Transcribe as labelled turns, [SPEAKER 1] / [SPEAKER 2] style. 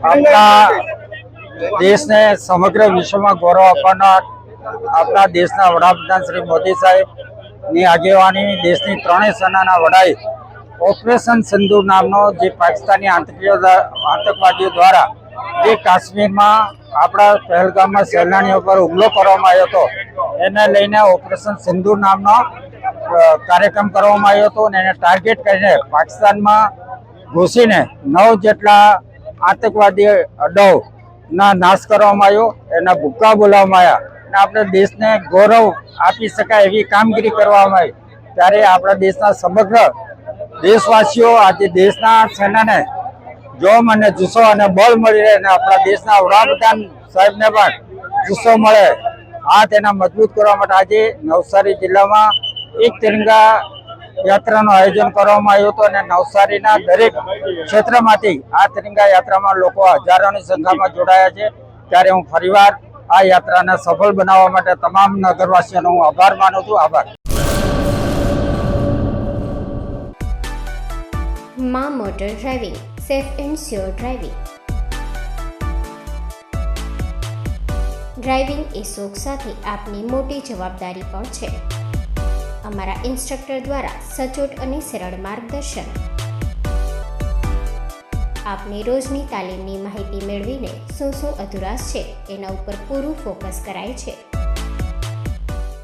[SPEAKER 1] આપણા દેશને સમગ્ર વિશ્વમાં ગૌરવ આપવાના આપણા દેશના વડાપ્રધાન શ્રી મોદી સાહેબની આગેવાની દેશની ત્રણેય સેનાના વડાએ ઓપરેશન સિંદૂર નામનો જે પાકિસ્તાની આતંકવાદીઓ દ્વારા જે કાશ્મીરમાં આપણા પહેલગામમાં સહેલાણીઓ પર હુમલો કરવામાં આવ્યો હતો એને લઈને ઓપરેશન સિંદૂર નામનો કાર્યક્રમ કરવામાં આવ્યો હતો અને એને ટાર્ગેટ કરીને પાકિસ્તાનમાં ઘૂસીને 9 જેટલા આતંકવાદી અડ્ડાઓના નાશ કરવામાં આવ્યો, એના ભૂક્કા બોલાવવામાં આવ્યા અને આપણે દેશને ગૌરવ આપી શકાય એવી કામગીરી કરવામાં આવી. ત્યારે આપણા દેશના સમગ્ર દેશવાસીઓ આજે દેશના સેનાને જોમ અને જુસ્સો અને બળ મળી રહે અને આપણા દેશના વડાપ્રધાન સાહેબને પણ જુસ્સો મળે આ તેના મજબૂત કરવા માટે આજે નવસારી જિલ્લામાં એક તિરંગા યાત્રાનું આયોજન કરવામાં આવ્યું હતું અને નવસારીના દરેક ક્ષેત્રમાંથી આ તિરંગા યાત્રામાં લોકો હજારોની સંખ્યામાં જોડાયા છે. ત્યારે હું ફરીવાર આ યાત્રાને સફળ બનાવવા માટે તમામ નગરવાસીઓનો હું આભાર માનું છું. આભાર.
[SPEAKER 2] માં motor driving, safe and sure driving. Driving એ શોખ સાથે આપની મોટી જવાબદારી પણ છે. અમારા ઇન્સ્ટ્રક્ટર દ્વારા સચોટ અને સરળ માર્ગદર્શન. આપની રોજની તાલીમની માહિતી મેળવીને શું અધુરાશ છે એના ઉપર પૂરું ફોકસ કરાય છે.